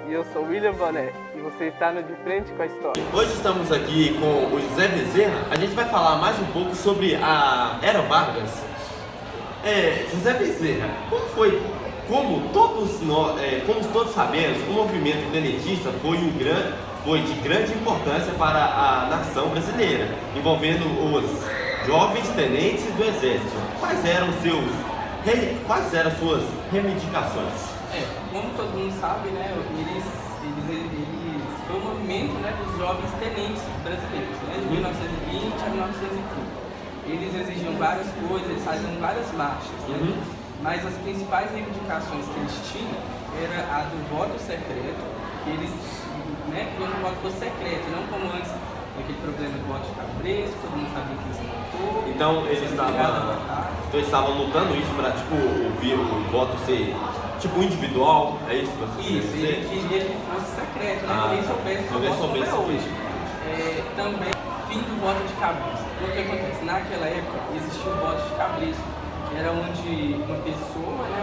e eu sou William Boné e você está no De Frente com a História. Hoje estamos aqui com o José Bezerra. A gente vai falar mais um pouco sobre a Era Vargas. José Bezerra, como todos sabemos, o movimento tenentista foi de grande importância para a nação brasileira, envolvendo os jovens tenentes do Exército. Quais eram as suas reivindicações? Como todo mundo sabe, né, eles foi o movimento, né, dos jovens tenentes brasileiros, né, de 1920 a 1930. Eles exigiam várias coisas, eles faziam várias marchas, né? Mas as principais reivindicações que eles tinham era a do voto secreto, que eles, né, queriam que o voto fosse secreto, não como antes, aquele problema do voto de cabresto, todo mundo sabia que isso votou. Então eles estavam lutando isso para o voto ser individual, é isso que você quer dizer? Ele queria que fosse secreto, né? Ninguém soubesse o voto como é hoje. Também, fim do voto de cabresto. O que acontece? Naquela época existia o voto de cabresto, que era onde uma pessoa, né,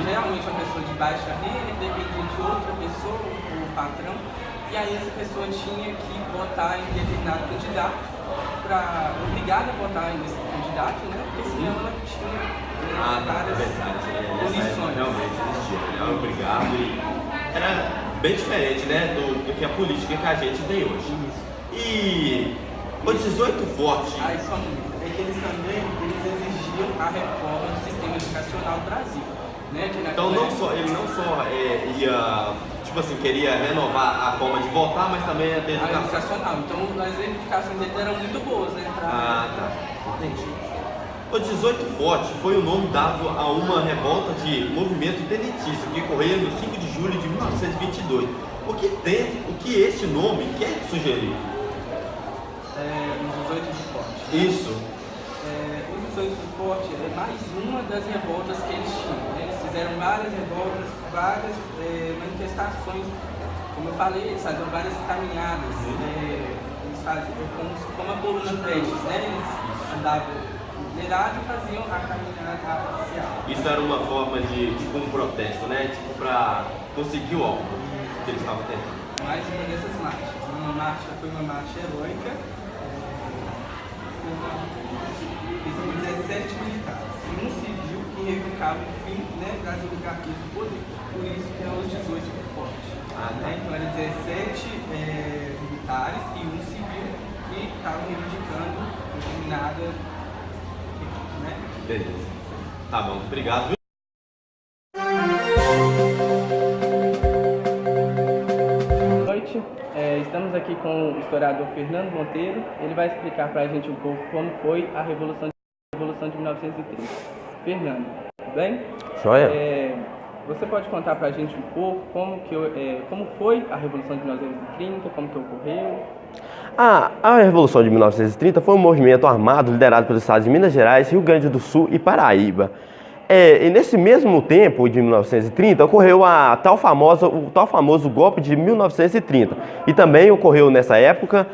geralmente uma pessoa de baixa renda, que dependia de outra pessoa, o patrão, e aí essa pessoa tinha que votar em determinado candidato, obrigada a votar nesse candidato, né? Porque senão ela tinha várias posições. Realmente existia, era obrigado e era bem diferente, né, do que a política que a gente tem hoje. Isso. E o 18 Forte. Que eles também exigiam a reforma do sistema educacional do Brasil. Né? Então ele não só ia, queria renovar a forma de votar, mas também a educacional. Então as reivindicações dele eram muito boas, né? Tá. Entendi. O 18 Forte foi o nome dado a uma revolta de movimento tenentista que ocorreu no 5 de julho de 1922. O que este nome quer sugerir? Os 18 de Forte. Isso. Os 18 de Forte é mais uma das revoltas que eles tinham. Né? Eles fizeram várias revoltas, várias manifestações. Como eu falei, eles faziam várias caminhadas. Eles faziam como a coluna Prestes, né? Eles andavam liderado e faziam a caminhada parcial. Isso era uma forma de um protesto, né? Para conseguir o alvo que eles estavam tentando. Mais uma dessas marchas. Foi uma marcha heróica. Fizeram 17 militares e um civil que reivindicava o fim, né, das oligarquias do poder. Por isso que é os 18 de Forte. Então eram 17 militares e um civil que estavam reivindicando determinada. Né? Beleza. Tá bom, obrigado. Boa noite. Estamos aqui com o historiador Fernando Monteiro. Ele vai explicar para a gente um pouco como foi a Revolução de 1930. Fernando, tudo bem? Joia. Você pode contar para a gente um pouco como foi a Revolução de 1930, como que ocorreu? A Revolução de 1930 foi um movimento armado liderado pelos estados de Minas Gerais, Rio Grande do Sul e Paraíba. E nesse mesmo tempo, de 1930, ocorreu o tal famoso golpe de 1930. E também ocorreu nessa época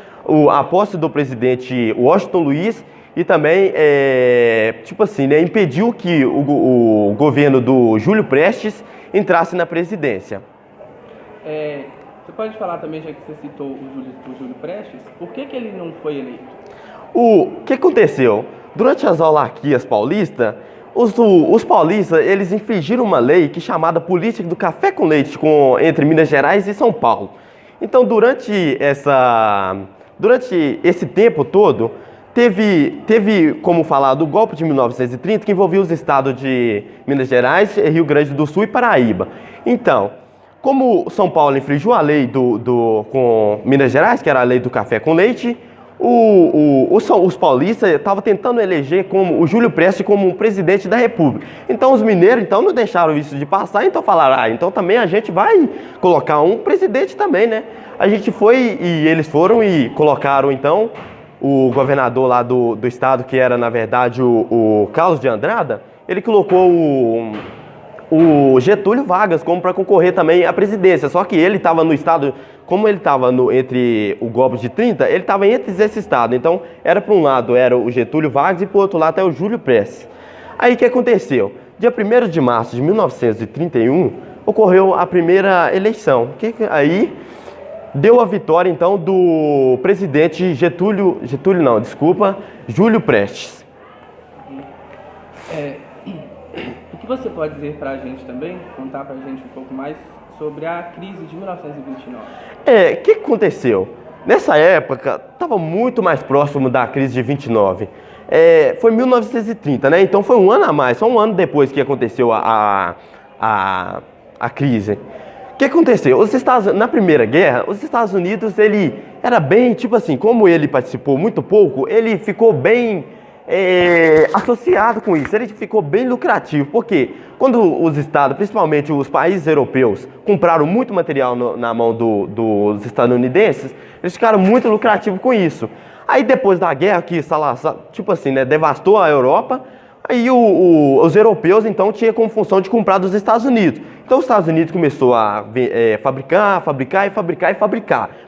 a posse do presidente Washington Luiz e também, impediu que o governo do Júlio Prestes entrasse na presidência. Você pode falar também, já que você citou o Júlio Prestes, por que ele não foi eleito? O que aconteceu? Durante as autarquias paulistas, os paulistas, eles infringiram uma lei chamada Política do Café com Leite entre Minas Gerais e São Paulo. Então, durante esse tempo todo, teve como falar do golpe de 1930, que envolvia os estados de Minas Gerais, Rio Grande do Sul e Paraíba. Então, como São Paulo infringiu a lei com Minas Gerais, que era a lei do café com leite, os paulistas estavam tentando eleger o Júlio Prestes como presidente da República. Então os mineiros não deixaram isso de passar, então falaram, então também a gente vai colocar um presidente também, né? A gente foi e eles foram e colocaram então o governador lá do estado, que era na verdade o Carlos de Andrada, ele colocou o Getúlio Vargas como para concorrer também à presidência, só que ele estava no estado, como ele estava entre o golpe de 30, ele estava entre esse estado, então era para um lado era o Getúlio Vargas e para o outro lado é o Júlio Prestes. Aí o que aconteceu? Dia 1º de março de 1931, ocorreu a primeira eleição. Aí deu a vitória, então, do presidente Júlio Prestes. O que você pode dizer para a gente também, contar para a gente um pouco mais sobre a crise de 1929? O que aconteceu? Nessa época, estava muito mais próximo da crise de 29. Foi 1930, né? Então foi um ano a mais, só um ano depois que aconteceu a crise. O que aconteceu? Na Primeira Guerra, os Estados Unidos, ele era bem, tipo assim, como ele participou muito pouco, ele ficou bem associado com isso, ele ficou bem lucrativo, porque quando os estados, principalmente os países europeus, compraram muito material na mão dos estadunidenses, eles ficaram muito lucrativos com isso. Aí depois da guerra, que tipo assim, né, devastou a Europa, aí os europeus então tinham como função de comprar dos Estados Unidos. Então os Estados Unidos começou a fabricar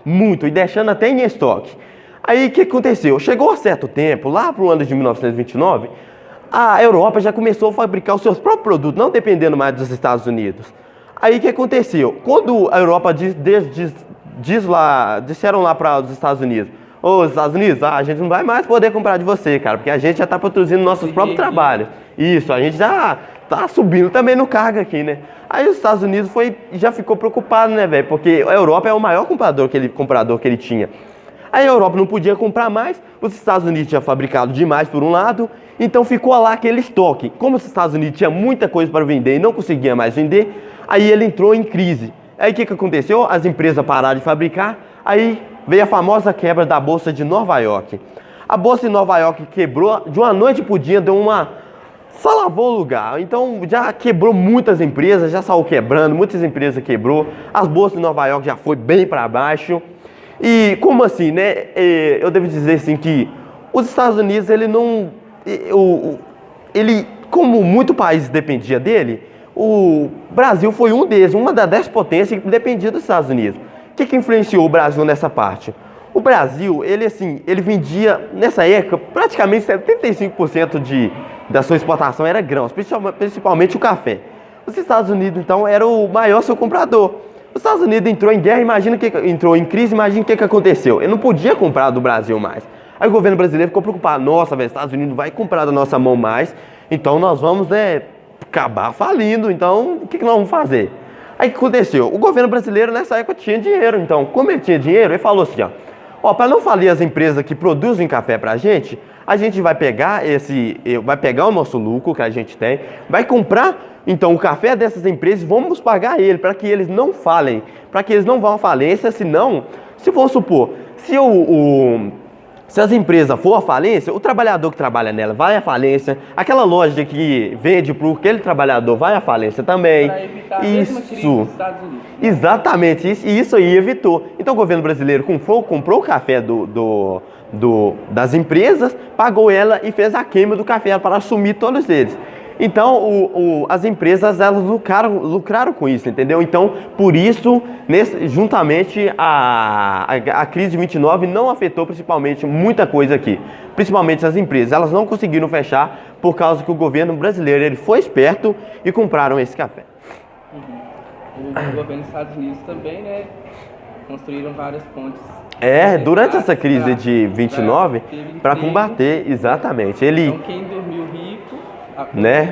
muito, e deixando até em estoque. Aí o que aconteceu? Chegou a certo tempo, lá para o ano de 1929, a Europa já começou a fabricar os seus próprios produtos, não dependendo mais dos Estados Unidos. Aí o que aconteceu? Quando a Europa disseram lá para os Estados Unidos: ô, Estados Unidos, a gente não vai mais poder comprar de você, cara, porque a gente já está produzindo nossos próprios trabalhos. Isso, a gente já tá subindo também no cargo aqui, né? Aí os Estados Unidos já ficou preocupado, né, velho? Porque a Europa é o maior comprador que ele tinha. Aí a Europa não podia comprar mais, os Estados Unidos tinham fabricado demais por um lado, então ficou lá aquele estoque. Como os Estados Unidos tinham muita coisa para vender e não conseguia mais vender, aí ele entrou em crise. Aí o que aconteceu? As empresas pararam de fabricar, aí veio a famosa quebra da Bolsa de Nova York. A Bolsa de Nova York quebrou, de uma noite para o dia, só lavou o lugar. Então já quebrou muitas empresas, já saiu quebrando, muitas empresas quebrou. As bolsas de Nova York já foi bem para baixo. E como assim, né? Eu devo dizer assim que os Estados Unidos, como muito país dependia dele, o Brasil foi um deles, uma das 10 potências que dependia dos Estados Unidos. O que influenciou o Brasil nessa parte? O Brasil, ele vendia, nessa época, praticamente 75% da sua exportação era grãos, principalmente o café. Os Estados Unidos, então, era o maior seu comprador. Os Estados Unidos entrou em guerra, entrou em crise, imagina o que aconteceu. Ele não podia comprar do Brasil mais. Aí o governo brasileiro ficou preocupado: nossa, velho, os Estados Unidos não vai comprar da nossa mão mais, então nós vamos, acabar falindo, então o que nós vamos fazer? Aí o que aconteceu? O governo brasileiro nessa época tinha dinheiro, então como ele tinha dinheiro, ele falou assim, para não falir as empresas que produzem café pra gente, a gente vai pegar o nosso lucro que a gente tem, vai comprar então o café dessas empresas, vamos pagar ele para que eles não falem, para que eles não vão à falência, senão, se for supor, se as empresas for à falência, o trabalhador que trabalha nela vai à falência, aquela loja que vende para aquele trabalhador vai à falência também. Para evitar a mesma crise dos Estados Unidos. Exatamente, isso aí evitou. Então o governo brasileiro comprou o café das empresas, pagou ela e fez a queima do café para assumir todos eles. Então, as empresas, elas lucraram com isso, entendeu? Então, por isso, juntamente, a crise de 29 não afetou principalmente muita coisa aqui. Principalmente as empresas, elas não conseguiram fechar por causa que o governo brasileiro ele foi esperto e compraram esse café. O governo dos Estados Unidos também, né, construíram várias pontes. Durante essa crise de 29, para combater, exatamente. Então, quem dormiu rico,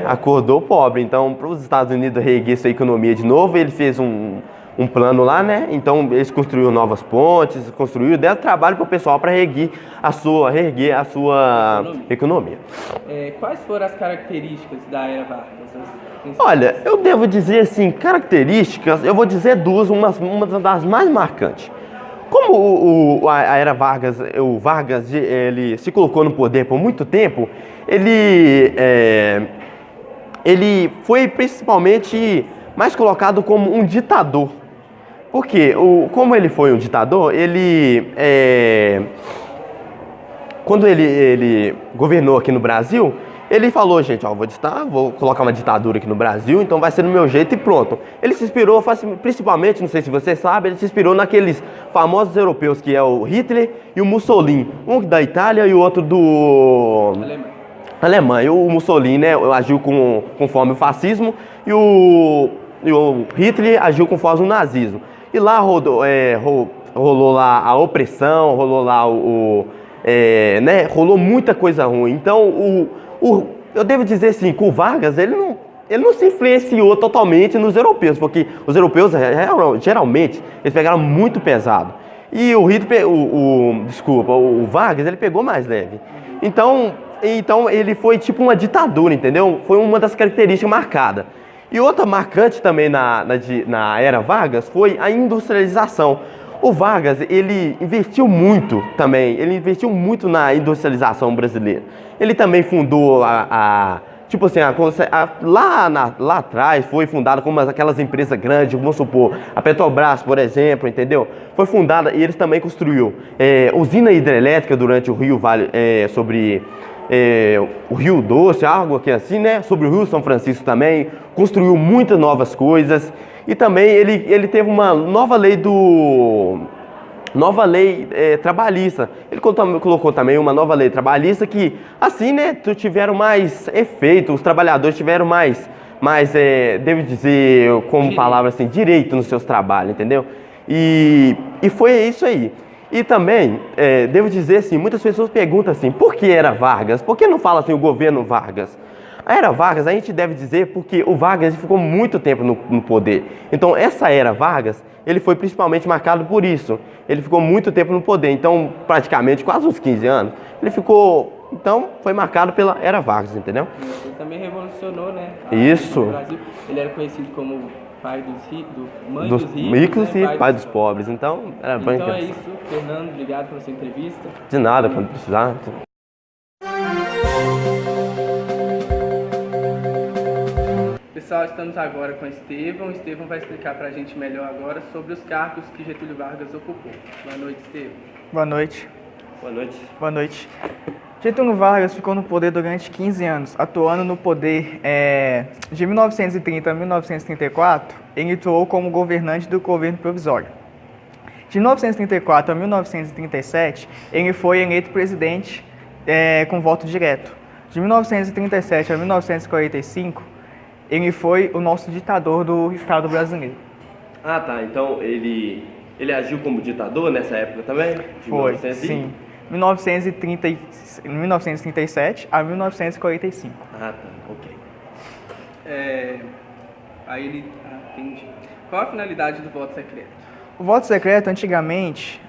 acordou pobre. Então, para os Estados Unidos reerguer sua economia de novo, ele fez um plano lá, né? Então, eles construíram novas pontes, deram trabalho para o pessoal para reerguer a sua economia. Quais foram as características da Era Vargas? Olha, eu devo dizer assim, características, eu vou dizer duas, uma das mais marcantes. Como a Era Vargas, o Vargas, ele se colocou no poder por muito tempo, ele foi principalmente mais colocado como um ditador. Porque, como ele foi um ditador, quando ele governou aqui no Brasil, ele falou: gente, vou colocar uma ditadura aqui no Brasil, então vai ser do meu jeito e pronto. Ele se inspirou, principalmente, não sei se você sabe, ele se inspirou naqueles famosos europeus, que é o Hitler e o Mussolini. Um da Itália e o outro do Alemanha. O Mussolini, né, agiu conforme o fascismo, e o Hitler agiu conforme o nazismo. E lá rolou lá a opressão, rolou lá rolou muita coisa ruim. Então, eu devo dizer assim, que o Vargas, ele não se influenciou totalmente nos europeus, porque os europeus, geralmente, eles pegaram muito pesado. E o Hitler, o Vargas, ele pegou mais leve. Então ele foi tipo uma ditadura, entendeu? Foi uma das características marcadas. E outra marcante também na era Vargas foi a industrialização. O Vargas, ele investiu muito também, ele investiu muito na industrialização brasileira. Ele também fundou tipo assim, lá atrás foi fundada como aquelas empresas grandes, vamos supor, a Petrobras, por exemplo, entendeu? Foi fundada e eles também construiu usina hidrelétrica durante o Rio Vale, sobre o Rio Doce, algo aqui assim, né? Sobre o Rio São Francisco também, construiu muitas novas coisas e também ele teve uma nova lei trabalhista. Ele colocou também uma nova lei trabalhista que, assim, né, tiveram mais efeito, os trabalhadores tiveram mais devo dizer, como palavra assim, direito nos seus trabalhos, entendeu? E foi isso aí. E também, devo dizer assim, muitas pessoas perguntam assim, por que era Vargas? Por que não fala assim o governo Vargas? A era Vargas, a gente deve dizer porque o Vargas ficou muito tempo no poder. Então, essa era Vargas, ele foi principalmente marcado por isso. Ele ficou muito tempo no poder, então, praticamente quase uns 15 anos. Ele ficou, então, foi marcado pela era Vargas, entendeu? Ele também revolucionou, né? Isso. No Brasil, ele era conhecido como pai mãe Dos ricos, né? E pai dos pobres. Então, era bem Então é isso, Fernando, obrigado pela sua entrevista. De nada, quando precisar. Pessoal, estamos agora com o Estevão. O Estevão vai explicar para a gente melhor agora sobre os cargos que Getúlio Vargas ocupou. Boa noite, Estevão. Boa noite. Boa noite. Boa noite. Getúlio Vargas ficou no poder durante 15 anos, atuando no poder de 1930 a 1934, ele atuou como governante do governo provisório. De 1934 a 1937, ele foi eleito presidente com voto direto. De 1937 a 1945, ele foi o nosso ditador do Estado brasileiro. Ah, tá. Então ele agiu como ditador nessa época também? Foi, sim. 1937 a 1945. Ah, tá. Ok. Entendi. Qual a finalidade do voto secreto? O voto secreto, antigamente,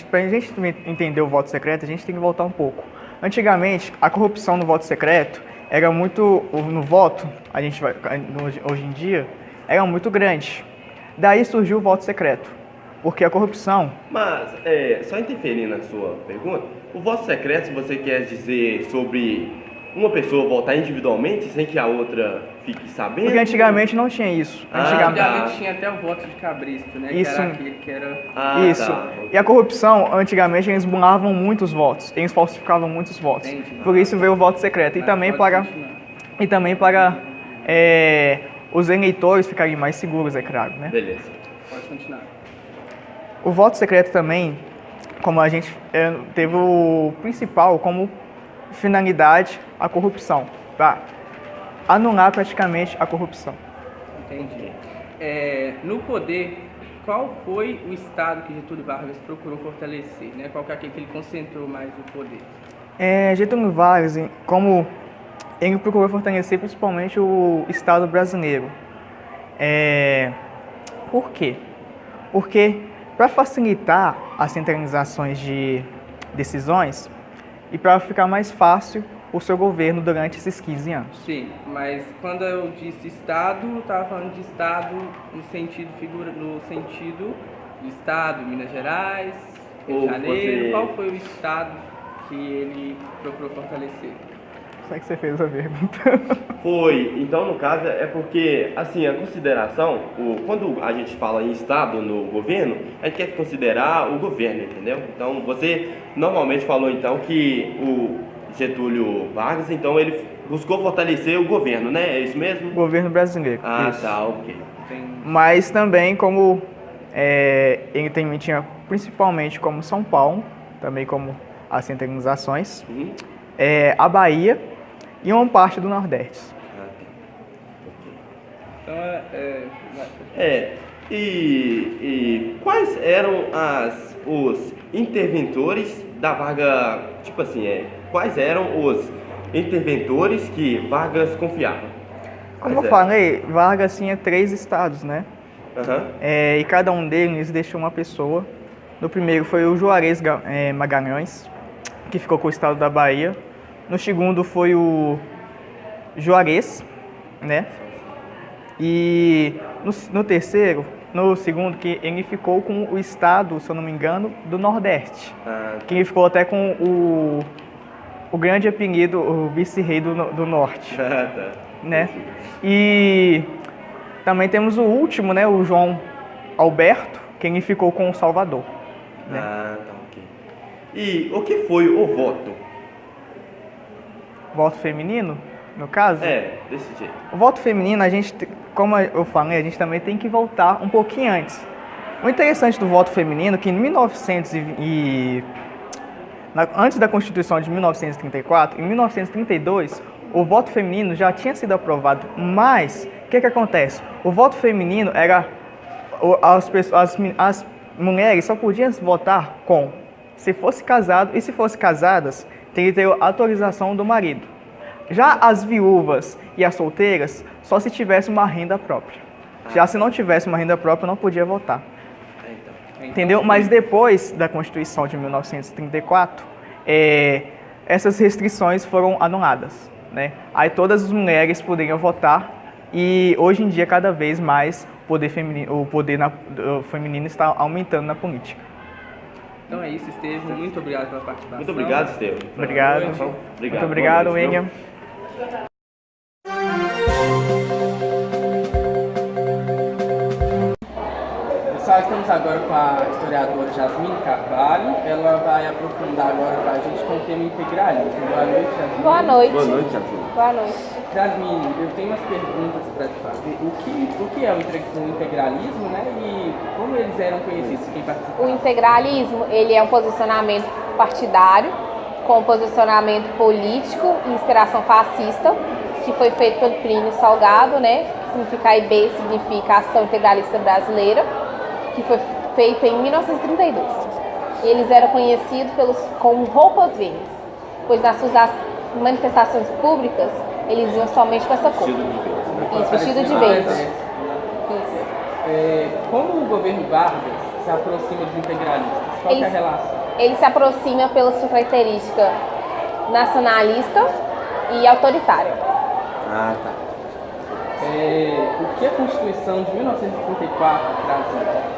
pra gente entender o voto secreto, a gente tem que voltar um pouco. Antigamente, a corrupção no voto secreto era muito, no voto, hoje em dia, era muito grande. Daí surgiu o voto secreto, porque a corrupção... Mas, só interferir na sua pergunta, o voto secreto, se você quer dizer sobre uma pessoa votar individualmente sem que a outra fique sabendo? Porque antigamente não tinha isso. Antigamente tinha até o voto de cabrista, né? Isso. Que era aquele que era... Isso. Tá. E a corrupção, antigamente, eles burlavam muitos votos. Eles falsificavam muitos votos. Entendi. Por isso veio o voto secreto. E também para os eleitores ficarem mais seguros, é claro, né? Beleza. Pode continuar. O voto secreto também, como a gente teve o principal como finalidade a corrupção, para anular praticamente a corrupção. Entendi. No poder, qual foi o estado que Getúlio Vargas procurou fortalecer, né? Qual que é aquele que ele concentrou mais o poder? Getúlio Vargas, como ele procurou fortalecer principalmente o Estado brasileiro. Por quê? Porque para facilitar as centralizações de decisões e para ficar mais fácil o seu governo durante esses 15 anos. Sim, mas quando eu disse Estado, eu estava falando de Estado no sentido do Estado, Minas Gerais, Rio de Janeiro. Qual foi o Estado que ele procurou fortalecer? Só que você fez a pergunta. Foi. Então, no caso, é porque, assim, a consideração, quando a gente fala em Estado no governo, a gente quer considerar o governo, entendeu? Então, você normalmente falou, então, que o Getúlio Vargas, então, ele buscou fortalecer o governo, né? É isso mesmo? O governo brasileiro. Ah, isso. tá, ok. Mas também como ele também tinha principalmente como São Paulo, também como as centralizações, Uhum. A Bahia e uma parte do Nordeste. Então E quais eram os interventores da Vargas, tipo assim, quais eram os interventores que Vargas confiava? Como eu falei, Vargas tinha 3 estados, né? Aham. E cada um deles deixou uma pessoa. No primeiro foi o Juarez Magalhães, que ficou com o estado da Bahia. No segundo foi o Juarez, né? E no segundo, que ele ficou com o estado, se eu não me engano, do Nordeste. Que ele ficou até com o grande apelido, o vice-rei do Norte. Tá. Né? E também temos o último, né? O João Alberto, que ele ficou com o Salvador. Né? Tá, ok. E o que foi o voto? Voto feminino, no caso? Desse jeito. O voto feminino, como eu falei, a gente também tem que voltar um pouquinho antes. O interessante do voto feminino é que em antes da Constituição de 1934, em 1932, o voto feminino já tinha sido aprovado, mas o que acontece? O voto feminino era as mulheres só podiam votar se fosse casado, e se fossem casadas, teria que ter a autorização do marido. Já as viúvas e as solteiras, só se tivesse uma renda própria. Já se não tivesse uma renda própria, não podia votar. Entendeu? Mas depois da Constituição de 1934, essas restrições foram anuladas, né? Aí todas as mulheres poderiam votar e hoje em dia cada vez mais o poder feminino está aumentando na política. Então é isso, Estevam. Muito obrigado pela participação. Muito obrigado, Estevam. Obrigado. Muito obrigado, William. Pessoal, estamos agora com a historiadora Jasmine Carvalho. Ela vai aprofundar agora para a gente com o tema integralismo. Boa noite, Jasmine. Boa noite. Boa noite, Jasmine. Boa noite. Jasmine, eu tenho umas perguntas para te fazer. O que é o integralismo, né? E como eles eram conhecidos, quem participou? O integralismo, ele é um posicionamento partidário, com posicionamento político e inspiração fascista, que foi feito pelo Plínio Salgado, né? Significa AIB, significa Ação Integralista Brasileira, que foi feito em 1932. E eles eram conhecidos como roupas verdes, pois nas suas manifestações públicas, eles iam somente com essa cor. Isso, vestido de verde. Isso. Como o governo Vargas se aproxima dos integralistas? Qual é a relação? Ele se aproxima pela sua característica nacionalista e autoritária. Tá. O que a Constituição de 1934 trazia?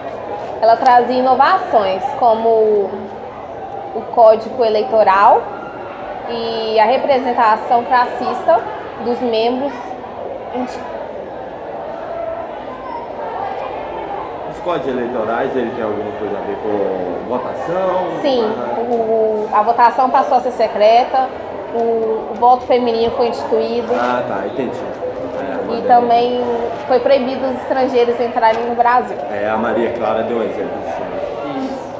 Ela trazia inovações, como o Código Eleitoral e a representação classista dos membros. Os códigos eleitorais, ele tem alguma coisa a ver com votação? Sim, a votação passou a ser secreta, o voto feminino foi instituído. Tá, entendi. E também foi proibido os estrangeiros entrarem no Brasil. A Maria Clara deu um exemplo disso. Isso.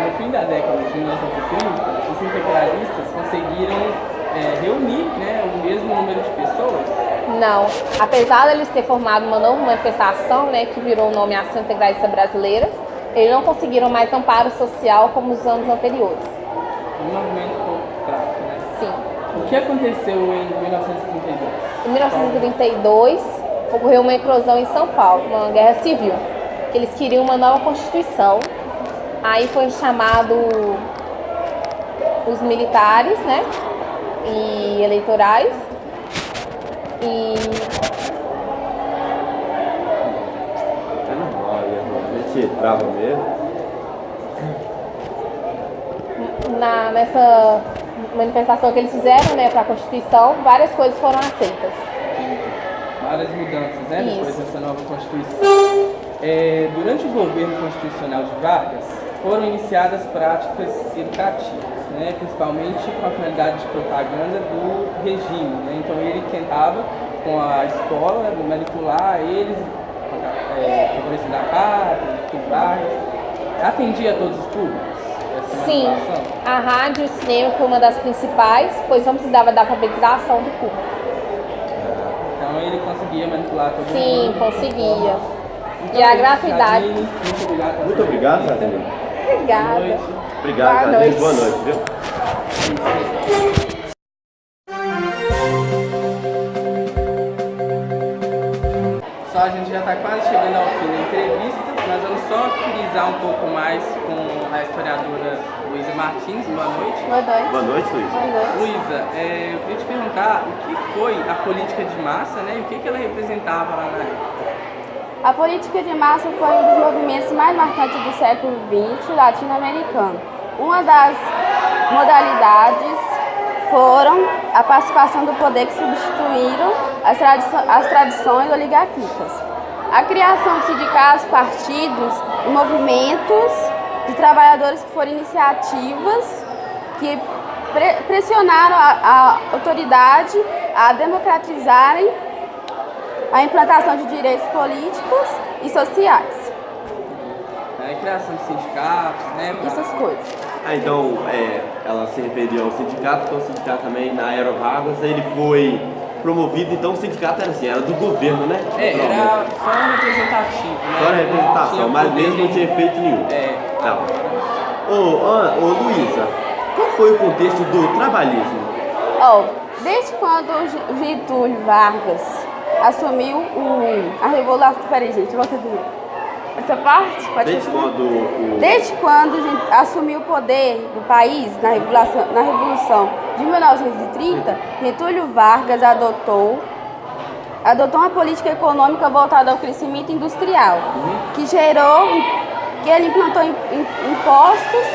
No fim da década de 1930, os integralistas conseguiram reunir, né, o mesmo número de pessoas? Não. Apesar de eles terem formado uma nova manifestação, né, que virou o nome Ação Integralista Brasileira, eles não conseguiram mais amparo social como os anos anteriores. Um movimento pouco fraco, né? Sim. O que aconteceu em 1932? Em 1932, ocorreu uma eclosão em São Paulo, uma guerra civil. Eles queriam uma nova Constituição. Aí foi chamado os militares, né, e eleitorais. E É normal, a gente trava mesmo. nessa manifestação que eles fizeram, né, para a Constituição, várias coisas foram aceitas. Várias mudanças, né, Isso. depois dessa nova Constituição. Durante o governo constitucional de Vargas, foram iniciadas práticas educativas, né, principalmente com a finalidade de propaganda do regime. Né? Então ele tentava, com a escola, manipular eles, favorecendo a pátria, tudo Vargas. Atendia a todos os públicos? Essa Sim, manipulação? a rádio e o cinema foi uma das principais, pois não precisava da alfabetização do público. Então Então ele conseguia manipular todo Sim, mundo. conseguia. Então, E a é isso, gratuidade. Jasmine, muito obrigado. pela Muito sua obrigado, visita. Jasmine. Obrigada. Boa noite. Obrigado, Boa Jasmine. noite. Boa noite, viu? Só a gente já está quase chegando ao fim da entrevista. Nós vamos só frisar um pouco mais com a historiadora Luísa Martins. Boa noite. Boa noite. Boa noite, Luiz. Boa noite. Luísa, eu queria te perguntar o que foi a política de massa, né? E o que ela representava lá na época. A política de massa foi um dos movimentos mais marcantes do século XX latino-americano. Uma das modalidades foram a participação do poder que substituíram as tradições oligarquicas. A criação de sindicatos, partidos e movimentos de trabalhadores que foram iniciativas que pressionaram a autoridade a democratizarem a implantação de direitos políticos e sociais. A criação de sindicatos, né? Essas coisas. Então, ela se referiu ao sindicato, então o sindicato também na Aero Vargas, ele foi promovido, então o sindicato era assim, era do governo, né? Era só um representativo, né? Só a representação, Tinha mas poder mesmo não tinha efeito nenhum. Tá. É. Ô Luísa, qual foi o contexto do trabalhismo? Desde quando o Getúlio Vargas assumiu a revolução... Peraí, gente, volta aqui. Essa parte? Pode Desde continuar? quando Assumiu o poder do país na Revolução de 1930, Getúlio Vargas adotou uma política econômica voltada ao crescimento industrial, que ele implantou impostos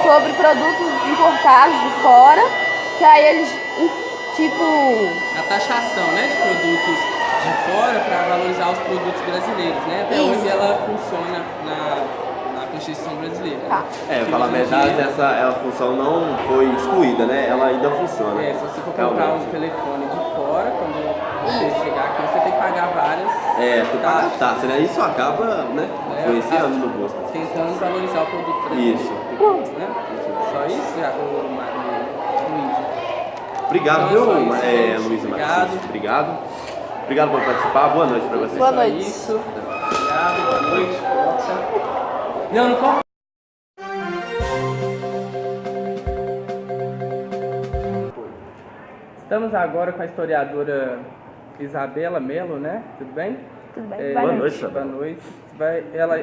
sobre produtos importados de fora, que aí eles, A taxação, né, de produtos de fora para valorizar os produtos brasileiros, né? Até Isso. hoje ela funciona na Constituição brasileira. Tá. falar a Hoje em verdade, dia, essa função não foi excluída, né? Ela ainda funciona. se você for comprar Realmente. um telefone de fora, quando você chegar aqui, você tem que pagar várias Tem que pagar taxa, né? Isso acaba, né? Influenciando no gosto. tentando valorizar o produto brasileiro. Isso. Né? Só isso, já o Mário Luiz. Obrigado, Então, viu, só isso, Luísa obrigado. Martins? Obrigado. Obrigado por participar. Boa noite pra vocês. Boa Só noite. isso. Obrigado, boa noite. Volta. Não corta. Estamos agora com a historiadora Isabela Melo, né? Tudo bem? Tudo bem. Boa noite, Boa noite.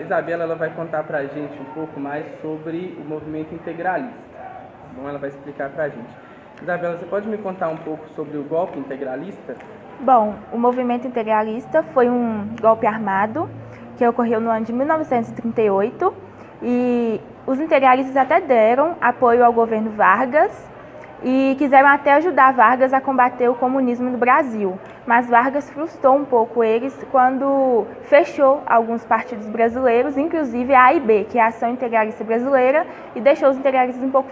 Isabela ela vai contar pra gente um pouco mais sobre o movimento integralista. Bom, ela vai explicar pra gente. Isabela, você pode me contar um pouco sobre o golpe integralista? Bom, o movimento integralista foi um golpe armado que ocorreu no ano de 1938 e os integralistas até deram apoio ao governo Vargas e quiseram até ajudar Vargas a combater o comunismo no Brasil. Mas Vargas frustrou um pouco eles quando fechou alguns partidos brasileiros, inclusive a AIB, que é a Ação Integralista Brasileira, e deixou os integralistas um pouco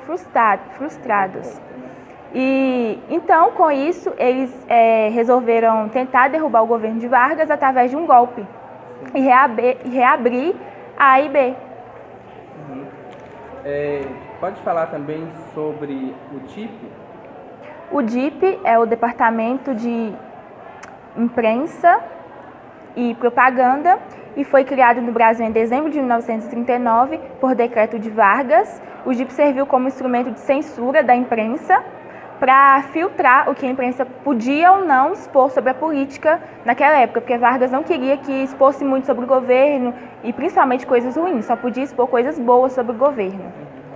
frustrados. E então, com isso, eles resolveram tentar derrubar o governo de Vargas através de um golpe e reabrir a AIB. Pode falar também sobre o DIP? O DIP é o Departamento de Imprensa e Propaganda e foi criado no Brasil em dezembro de 1939 por decreto de Vargas. O DIP serviu como instrumento de censura da imprensa para filtrar o que a imprensa podia ou não expor sobre a política naquela época, porque Vargas não queria que expôsse muito sobre o governo e principalmente coisas ruins, só podia expor coisas boas sobre o governo.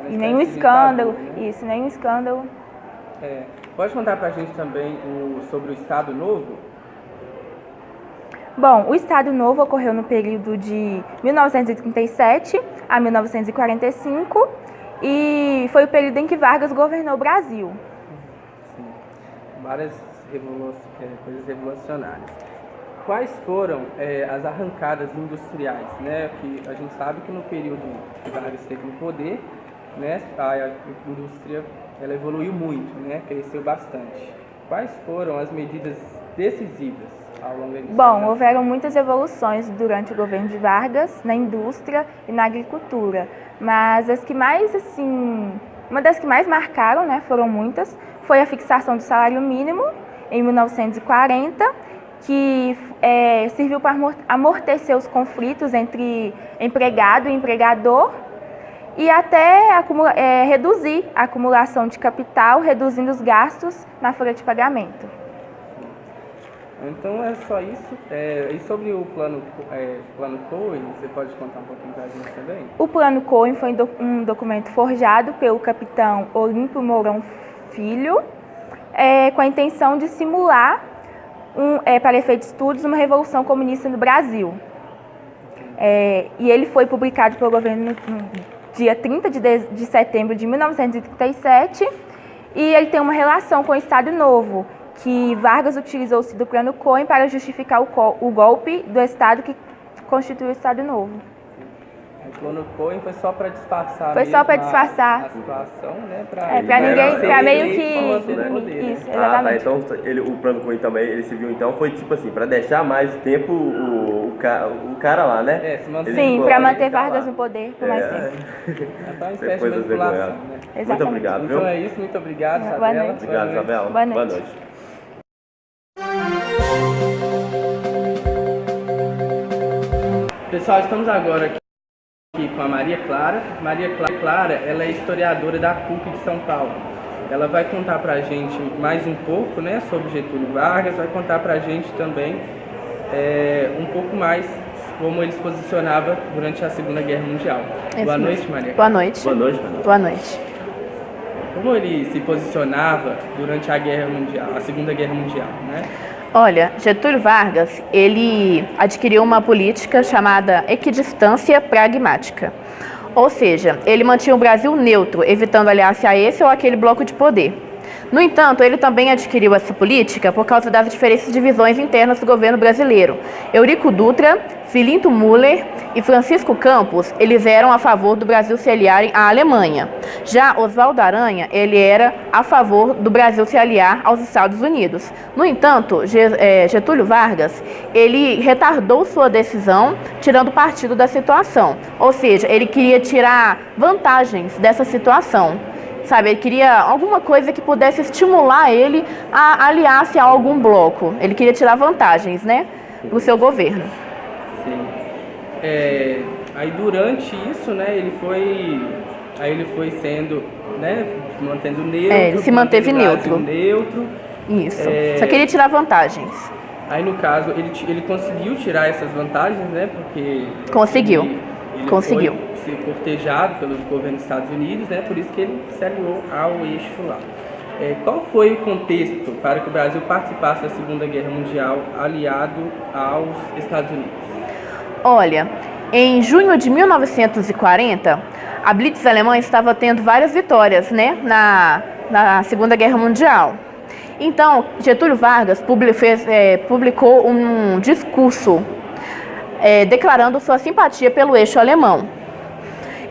E nenhum escândalo, isso, nenhum escândalo. Pode contar pra gente também sobre o Estado Novo? Bom, o Estado Novo ocorreu no período de 1937 a 1945 e foi o período em que Vargas governou o Brasil. Várias coisas revolucionárias. Quais foram as arrancadas industriais, né? Que a gente sabe que no período que Vargas esteve no poder, né, a indústria ela evoluiu muito, né? Cresceu bastante. Quais foram as medidas decisivas ao longo da indústria? Bom, houveram muitas evoluções durante o governo de Vargas na indústria e na agricultura, mas as que mais, uma das que mais marcaram, né, foram muitas, foi a fixação do salário mínimo em 1940 que serviu para amortecer os conflitos entre empregado e empregador e até reduzir a acumulação de capital, reduzindo os gastos na folha de pagamento. Então é só isso. E sobre o plano Cohen, você pode contar um pouquinho para a gente também? O plano Cohen foi um documento forjado pelo capitão Olímpio Mourão Filho, com a intenção de simular, para efeito de estudos, uma revolução comunista no Brasil. E ele foi publicado pelo governo no dia 30 de setembro de 1937, e ele tem uma relação com o Estado Novo, que Vargas utilizou-se do plano Cohen para justificar o golpe do Estado que constituiu o Estado Novo. O plano Cohen foi só para disfarçar a situação, né? Para meio que... Isso, exatamente. Então o plano Cohen também, ele se viu então, foi tipo assim, para deixar mais tempo o cara lá, né? Sim, para manter Vargas no poder por mais tempo. É uma espécie de manipulação, né? Muito obrigado, viu? Então é isso, muito obrigado, Isabela. Boa noite. Obrigado, Isabela. Boa noite. Pessoal, estamos agora aqui com a Maria Clara. Maria Clara, ela é historiadora da PUC de São Paulo. Ela vai contar pra gente mais um pouco, né, sobre Getúlio Vargas, vai contar pra gente também um pouco mais como ele se posicionava durante a Segunda Guerra Mundial. Boa noite, Maria Clara. Boa noite. Boa noite, Maria. Boa noite. Como ele se posicionava durante a Guerra Mundial, a Segunda Guerra Mundial, né? Olha, Getúlio Vargas, ele adquiriu uma política chamada equidistância pragmática. Ou seja, ele mantinha o Brasil neutro, evitando aliar-se a esse ou aquele bloco de poder. No entanto, ele também adquiriu essa política por causa das diferentes divisões internas do governo brasileiro. Eurico Dutra, Filinto Müller e Francisco Campos, eles eram a favor do Brasil se aliarem à Alemanha. Já Oswaldo Aranha, ele era a favor do Brasil se aliar aos Estados Unidos. No entanto, Getúlio Vargas, ele retardou sua decisão, tirando partido da situação. Ou seja, ele queria tirar vantagens dessa situação. Sabe, ele queria alguma coisa que pudesse estimular ele a aliar-se a algum bloco. Ele queria tirar vantagens, né, do seu governo. Sim. Aí durante isso, né, ele foi sendo, né, mantendo neutro. Ele se manteve neutro. Isso. Só queria tirar vantagens. Aí no caso ele conseguiu tirar essas vantagens, né, porque conseguiu. Ele conseguiu. Foi ser cortejado pelos governos dos Estados Unidos, né, por isso que ele se aliou ao eixo lá. Qual foi o contexto para que o Brasil participasse da Segunda Guerra Mundial aliado aos Estados Unidos? Olha, em junho de 1940, a Blitz alemã estava tendo várias vitórias, né, na Segunda Guerra Mundial. Então, Getúlio Vargas publicou um discurso declarando sua simpatia pelo eixo alemão.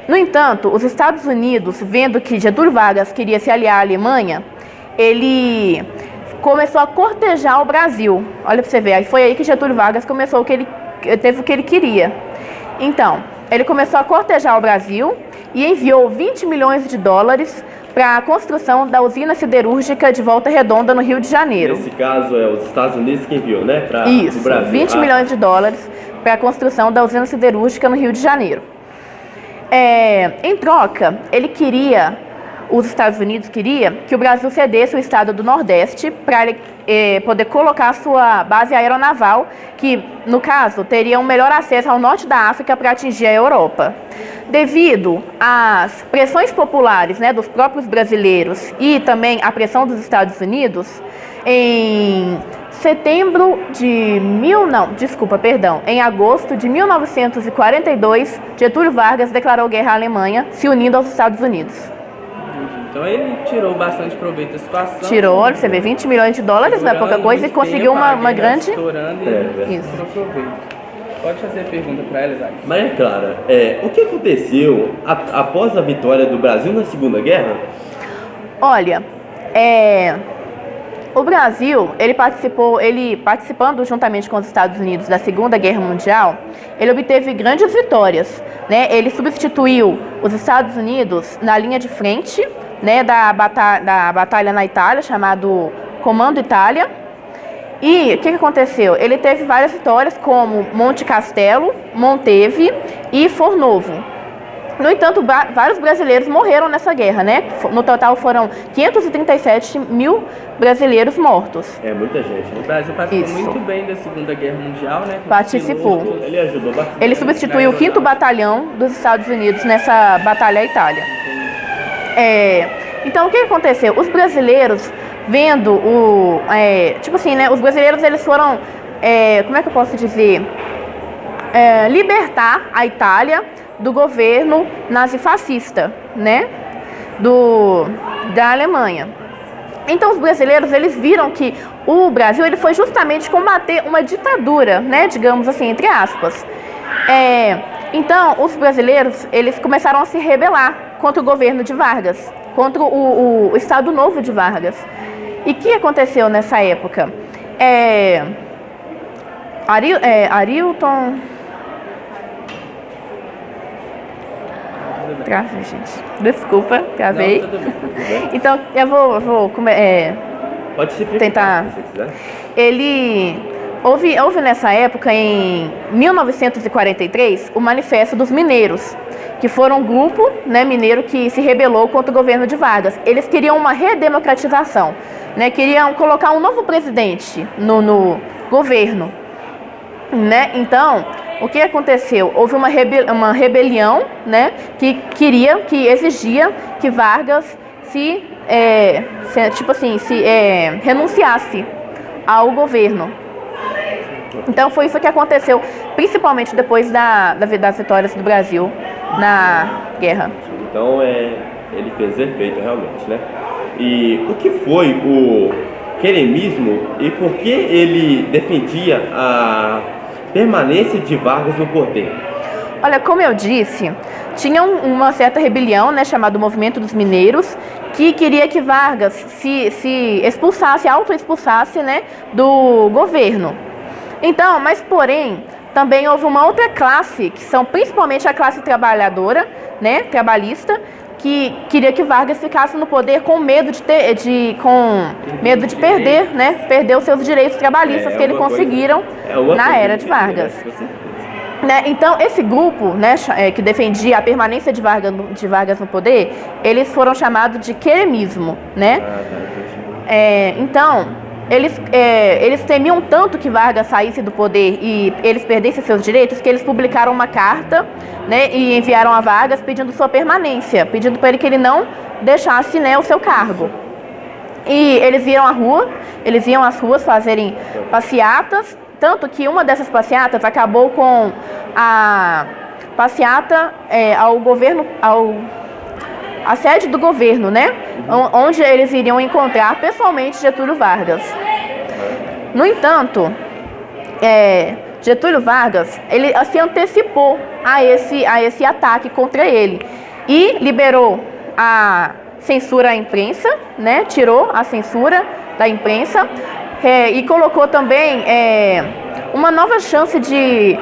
No entanto, os Estados Unidos, vendo que Getúlio Vargas queria se aliar à Alemanha, ele começou a cortejar o Brasil. Olha para você ver, foi aí que Getúlio Vargas começou teve o que ele queria. Então, ele começou a cortejar o Brasil e enviou 20 milhões de dólares para a construção da usina siderúrgica de Volta Redonda, no Rio de Janeiro. Nesse caso, os Estados Unidos que enviou, né? Isso, o Brasil. 20 milhões de dólares para a construção da usina siderúrgica no Rio de Janeiro. Em troca, os Estados Unidos queria que o Brasil cedesse o estado do Nordeste para ele poder colocar sua base aeronaval, que, no caso, teria um melhor acesso ao norte da África para atingir a Europa. Devido às pressões populares, né, dos próprios brasileiros e também à pressão dos Estados Unidos, em agosto de 1942, Getúlio Vargas declarou guerra à Alemanha, se unindo aos Estados Unidos. Então ele tirou bastante proveito da situação. Tirou, você vê, 20 milhões de dólares, não é pouca coisa, e conseguiu uma grande... Isso. Pode fazer a pergunta para ela, Isaac. Maria Clara, o que aconteceu após a vitória do Brasil na Segunda Guerra? Olha, o Brasil, ele participando juntamente com os Estados Unidos da Segunda Guerra Mundial, ele obteve grandes vitórias, né? Ele substituiu os Estados Unidos na linha de frente, né, da batalha na Itália, chamado Comando Itália, E o que aconteceu? Ele teve várias vitórias, como Monte Castelo, Monteve e Fornovo. No entanto, vários brasileiros morreram nessa guerra, né? No total foram 537 mil brasileiros mortos. É muita gente, né? O Brasil participou Isso. muito bem da Segunda Guerra Mundial, né? Participou. Ele ajudou bastante. Ele substituiu o 5º Batalhão dos Estados Unidos nessa Batalha à Itália. Então, o que aconteceu? Os brasileiros, vendo o... tipo assim, né? Os brasileiros, eles foram... como é que eu posso dizer? Libertar a Itália do governo nazifascista, né? Da Alemanha. Então, os brasileiros, eles viram que o Brasil, ele foi justamente combater uma ditadura, né? Digamos assim, entre aspas. Então, os brasileiros, eles começaram a se rebelar contra o governo de Vargas, contra o Estado Novo de Vargas. E o que aconteceu nessa época? Arilton... Travei, gente. Desculpa, travei. Não, tudo bem. Então, eu vou Pode se tentar. se você quiser. Ele... Houve nessa época, em 1943, o Manifesto dos Mineiros, que foram um grupo, né, mineiro que se rebelou contra o governo de Vargas. Eles queriam uma redemocratização, né, queriam colocar um novo presidente no governo, né? Então, o que aconteceu? Houve uma rebelião, né, que exigia que Vargas renunciasse ao governo. Então foi isso que aconteceu, principalmente depois das vitórias do Brasil na guerra. Então ele fez efeito realmente, né? E o que foi o queremismo e por que ele defendia a permanência de Vargas no poder? Olha, como eu disse, tinha uma certa rebelião, né, chamada Movimento dos Mineiros, que queria que Vargas se expulsasse, auto-expulsasse, né, do governo. Então, mas porém, também houve uma outra classe, que são principalmente a classe trabalhadora, né, trabalhista, que queria que Vargas ficasse no poder com medo de perder, né, perder os seus direitos trabalhistas que ele conseguiram na era de Vargas. Né, então, esse grupo, né, que defendia a permanência de Vargas no poder, eles foram chamados de queremismo, né? Então, eles temiam tanto que Vargas saísse do poder e eles perdessem seus direitos, que eles publicaram uma carta, né, e enviaram a Vargas pedindo sua permanência, pedindo para ele que ele não deixasse, né, o seu cargo. E eles iam às ruas fazerem passeatas, tanto que uma dessas passeatas acabou com a passeata a sede do governo, né? Onde eles iriam encontrar pessoalmente Getúlio Vargas. No entanto, Getúlio Vargas, ele se antecipou a esse ataque contra ele e liberou a censura à imprensa, né? Tirou a censura da imprensa e colocou também uma nova chance de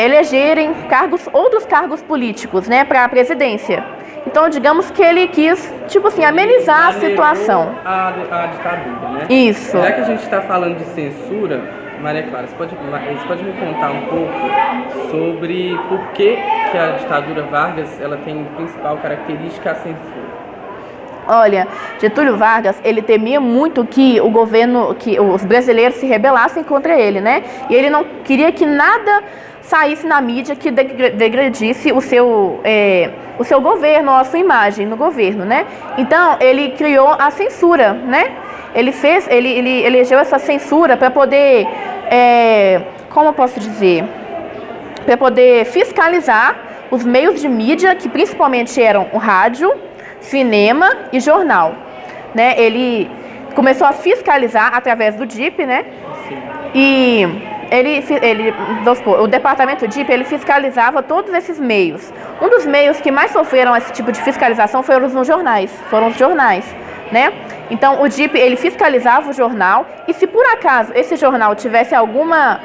elegerem outros cargos políticos, né, para a presidência. Então, digamos que ele quis, tipo assim, amenizar a situação. A ditadura, né? Isso. Já que a gente está falando de censura, Maria Clara, você pode me contar um pouco sobre por que a ditadura Vargas ela tem principal característica a censura? Olha, Getúlio Vargas, ele temia muito que o governo, que os brasileiros se rebelassem contra ele, né? E ele não queria que nada saísse na mídia que degradisse o seu governo, a sua imagem no governo, né? Então, ele criou a censura, né? Ele elegeu essa censura para poder, como eu posso dizer, para poder fiscalizar os meios de mídia, que principalmente eram o rádio, cinema e jornal, né? Ele começou a fiscalizar através do DIP, né? Sim. E o departamento DIP, ele fiscalizava todos esses meios. Um dos meios que mais sofreram esse tipo de fiscalização foram os jornais, né? Então, o DIP, ele fiscalizava o jornal e se por acaso esse jornal tivesse alguma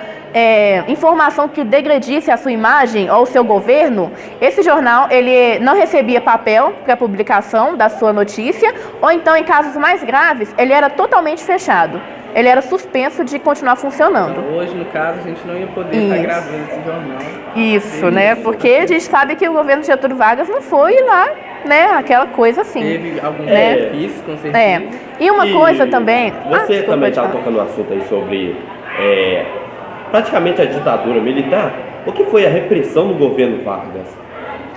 informação que degradisse a sua imagem ou o seu governo, esse jornal, ele não recebia papel para publicação da sua notícia, ou então, em casos mais graves, ele era totalmente fechado. ele era suspenso de continuar funcionando. Então, hoje, no caso, a gente não ia poder estar gravando esse jornal. Isso, né? Porque a gente sabe que o governo de Getúlio Vargas não foi lá, né? Aquela coisa assim. Teve alguns benefícios, com certeza. E uma coisa também... Você também estava tocando no assunto aí sobre praticamente a ditadura militar. O que foi a repressão do governo Vargas?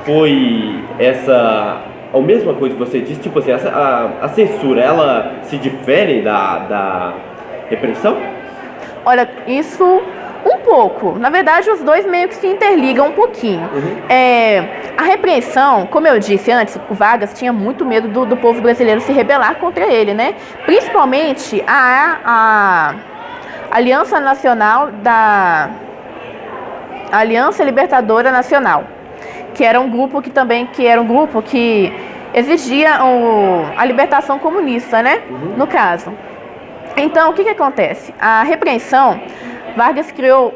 Foi a mesma coisa que você disse, tipo assim, a censura, ela se difere da repressão? Olha, isso um pouco. Na verdade, os dois meio que se interligam um pouquinho. A repreensão, como eu disse antes, o Vargas tinha muito medo do povo brasileiro se rebelar contra ele, né? Principalmente a Aliança Nacional a Aliança Libertadora Nacional, que era um grupo que exigia a libertação comunista, né? No caso. Então, o que acontece? A repreensão, Vargas criou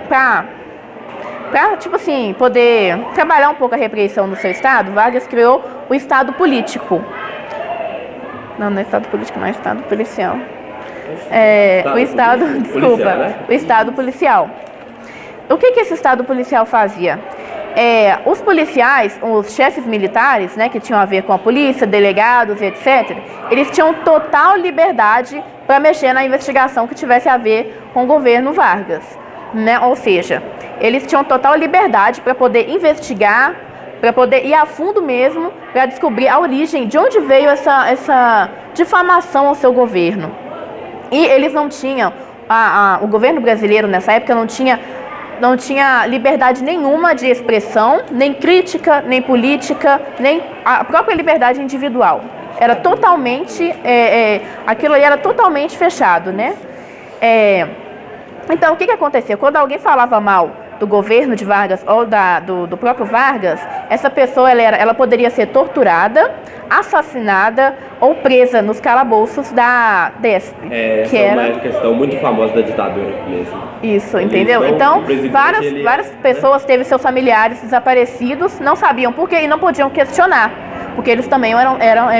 para tipo assim, poder trabalhar um pouco a repressão no seu estado, Vargas criou o Estado Político. Não é Estado Político, não é Estado Policial. O Estado, desculpa, né? O Estado Policial. O que esse Estado Policial fazia? Os policiais, os chefes militares, né, que tinham a ver com a polícia, delegados e etc., eles tinham total liberdade para mexer na investigação que tivesse a ver com o governo Vargas, né? Ou seja, eles tinham total liberdade para poder investigar, para poder ir a fundo mesmo, para descobrir a origem, de onde veio essa difamação ao seu governo. E eles não tinham, o governo brasileiro nessa época não tinha liberdade nenhuma de expressão, nem crítica, nem política, nem a própria liberdade individual. Era totalmente, aquilo ali era totalmente fechado, né? Então, o que acontecia? Quando alguém falava mal do governo de Vargas ou do próprio Vargas, essa pessoa ela poderia ser torturada, assassinada ou presa nos calabouços da DESP. Essa é uma questão muito famosa da ditadura mesmo. Isso, entendeu? Então, várias pessoas teve seus familiares desaparecidos, não sabiam por quê e não podiam questionar, porque eles também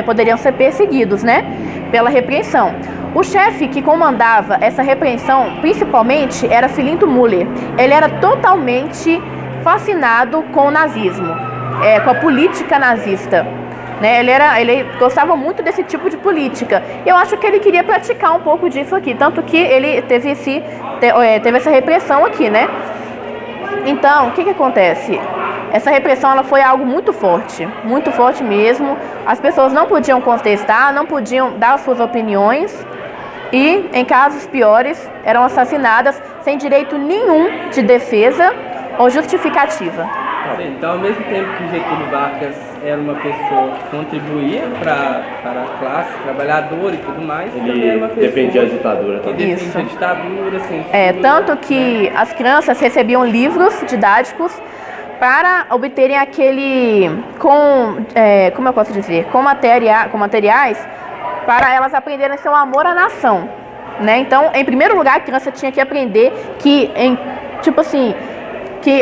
poderiam ser perseguidos, né? Pela repreensão. O chefe que comandava essa repreensão, principalmente, era Filinto Müller. Ele era totalmente fascinado com o nazismo, com a política nazista. Né? Ele gostava muito desse tipo de política. Eu acho que ele queria praticar um pouco disso aqui, tanto que ele teve essa repressão aqui, né? Então, o que acontece? Essa repressão ela foi algo muito forte mesmo. As pessoas não podiam contestar, não podiam dar suas opiniões e, em casos piores, eram assassinadas sem direito nenhum de defesa ou justificativa. Então, ao mesmo tempo que Getúlio Vargas era uma pessoa que contribuía para a classe trabalhadora e tudo mais, ele também era uma pessoa defendia a ditadura também. Defendia a ditadura, censura. Tanto que as crianças recebiam livros didáticos para obterem como eu posso dizer, com materiais para elas aprenderem seu amor à nação, né? Então, em primeiro lugar, a criança tinha que aprender que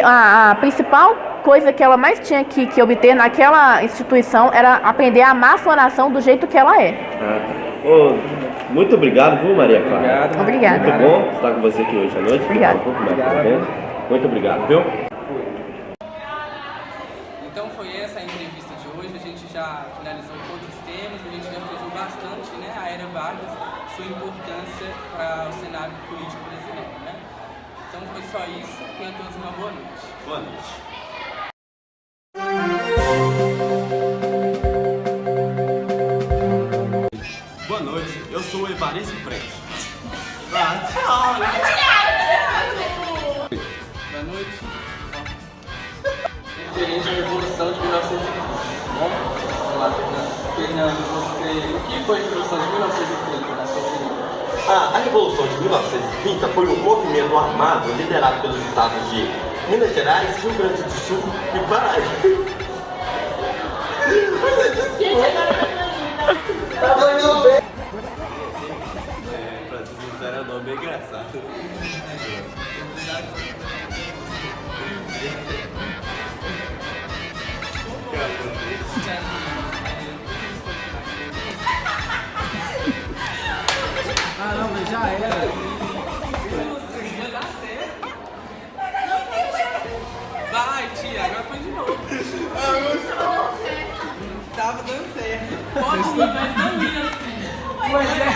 a principal coisa que ela mais tinha que obter naquela instituição era aprender a amar sua nação do jeito que ela é. Muito obrigado, viu, Maria Clara? Obrigada. Muito bom estar com você aqui hoje à noite. Obrigada. Um pouco mais pra frente. Muito obrigado, viu? Então foi essa a entrevista de hoje, a gente já finalizou todos os temas, a gente já frisou bastante, né, a Era Vargas, sua importância para o cenário político brasileiro, né? Então foi só isso, tenham todos uma boa noite. Boa noite. Boa noite, eu sou o Evaristo Frente. Tchau, né? Boa noite. Referente à Revolução de 1930. Vamos lá, Fernando, o que foi a Revolução de 1930 na sua opinião? A Revolução de 1930 foi um movimento armado liderado pelos estados de Minas Gerais, Rio Grande do Sul e Paraíba. Tá indo bem. Pra se sincero, é um nome engraçado. Ah, não, mas Já era. Ia dar certo. Vai, tia, agora põe de novo. Tava dando certo. Pode ir, mas não ia assim. Pois é.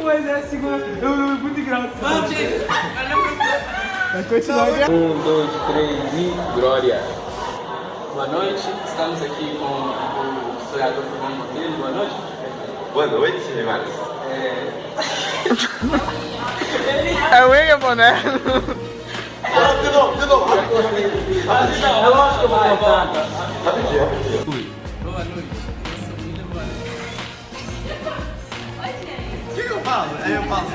Mas é a segunda. Eu muito engraçado. Vamos, gente. Olha pra cá. Vai continuar já. 1, 2, 3 e glória. Boa noite, estamos aqui com o historiador Fernando Monteiro. Boa noite. Boa noite, Marcos. É o William Boné. De novo. É lógico que eu vou voltar. Rapidinho. Boa noite. Eu sou William, boa noite. O que eu falo? Aí eu falo.